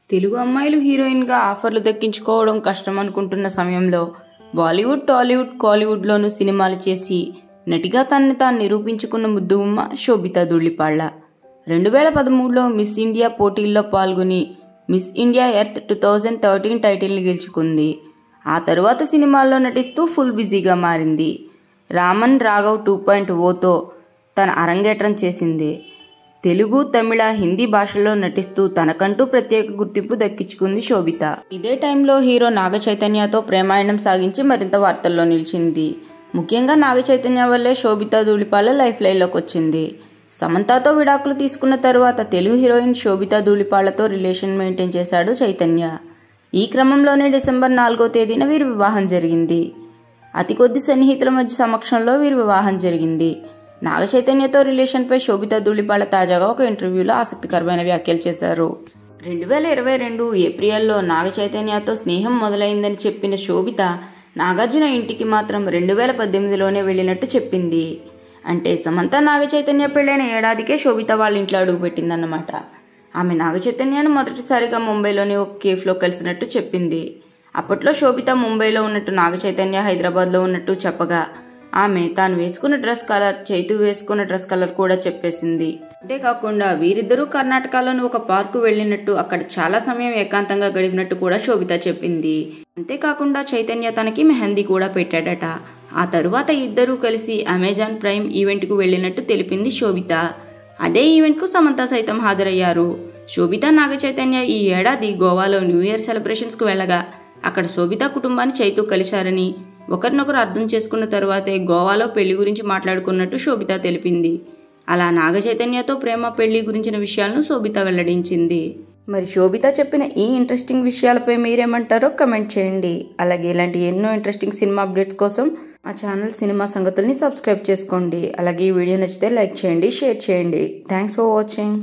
తెలుగు అమ్మాయిలు హీరోయిన్గా ఆఫర్లు దక్కించుకోవడం కష్టం అనుకుంటున్న సమయంలో బాలీవుడ్, టాలీవుడ్, కాలీవుడ్లోనూ సినిమాలు చేసి నటిగా తనని తాను నిరూపించుకున్న ముద్దుగుమ్మ శోభితా ధూళిపాళ్ల. 2013లో మిస్ ఇండియా పోటీల్లో పాల్గొని మిస్ ఇండియా ఎర్త్ 2013 టైటిల్ని గెలుచుకుంది. ఆ తరువాత సినిమాల్లో నటిస్తూ ఫుల్ బిజీగా మారింది. రామన్ రాఘవ్ 2.0తో తన అరంగేట్రం చేసింది. తెలుగు, తమిళ, హిందీ భాషల్లో నటిస్తూ తనకంటూ ప్రత్యేక గుర్తింపు దక్కించుకుంది శోభిత. ఇదే టైంలో హీరో నాగ చైతన్యతో ప్రేమాయణం సాగించి మరింత వార్తల్లో నిలిచింది. ముఖ్యంగా నాగ చైతన్య వల్లే శోభితా ధూళిపాళ్ల లైఫ్ లైన్లోకి వచ్చింది. సమంతతో విడాకులు తీసుకున్న తరువాత తెలుగు హీరోయిన్ శోభితా ధూళిపాళ్లతో రిలేషన్ మెయింటైన్ చేశాడు చైతన్య. ఈ క్రమంలోనే డిసెంబర్ 4వ తేదీన వీరి వివాహం జరిగింది. అతి కొద్ది సన్నిహితుల మధ్య సమక్షంలో వీరి వివాహం జరిగింది. నాగ చైతన్యతో రిలేషన్పై శోభితా ధూళిపాళ్ల తాజాగా ఒక ఇంటర్వ్యూలో ఆసక్తికరమైన వ్యాఖ్యలు చేశారు. 2022 ఏప్రిల్లో నాగ చైతన్యతో స్నేహం మొదలైందని చెప్పిన శోభిత నాగార్జున ఇంటికి మాత్రం 2018లోనే వెళ్ళినట్టు చెప్పింది. అంటే సమంత నాగ చైతన్య పెళ్ళైన ఏడాదికే శోభిత వాళ్ళ ఇంట్లో అడుగుపెట్టిందన్నమాట. ఆమె నాగ చైతన్యను మొదటిసారిగా ముంబైలోని ఒక కేఫ్లో కలిసినట్టు చెప్పింది. అప్పట్లో శోభిత ముంబైలో ఉన్నట్టు నాగ చైతన్య హైదరాబాద్లో ఉన్నట్టు చెప్పగా ఆమె తాను వేసుకున్న డ్రెస్ కలర్, చైతు వేసుకున్న డ్రెస్ కలర్ కూడా చెప్పేసింది. అంతేకాకుండా వీరిద్దరూ కర్ణాటకలోని ఒక పార్కు వెళ్ళినట్టు, అక్కడ చాలా సమయం ఏకాంతంగా గడిపినట్టు కూడా శోభిత చెప్పింది. అంతేకాకుండా చైతన్య తనకి మెహందీ కూడా పెట్టాడట. ఆ తరువాత ఇద్దరూ కలిసి అమెజాన్ ప్రైమ్ ఈవెంట్కు వెళ్ళినట్టు తెలిపింది శోభిత. అదే ఈవెంట్కు సమంత సైతం హాజరయ్యారు. శోభిత, నాగ చైతన్య ఈ ఏడాది గోవాలో న్యూ ఇయర్ సెలబ్రేషన్స్కు వెళ్ళగా అక్కడ శోభిత కుటుంబాన్ని చైతు కలిశారని, ఒకరినొకరు అర్థం చేసుకున్న తరువాతే గోవాలో పెళ్లి గురించి మాట్లాడుకున్నట్టు శోభిత తెలిపింది. అలా నాగ చైతన్యతో ప్రేమ, పెళ్లి గురించిన విషయాలను శోభిత వెల్లడించింది. మరి శోభిత చెప్పిన ఈ ఇంట్రెస్టింగ్ విషయాలపై మీరేమంటారో కమెంట్ చేయండి. అలాగే ఇలాంటి ఎన్నో ఇంట్రెస్టింగ్ సినిమా అప్డేట్స్ కోసం మా ఛానల్ సినిమా సంగతుల్ని సబ్స్క్రైబ్ చేసుకోండి. అలాగే ఈ వీడియో నచ్చితే లైక్ చేయండి, షేర్ చేయండి. Thanks for watching.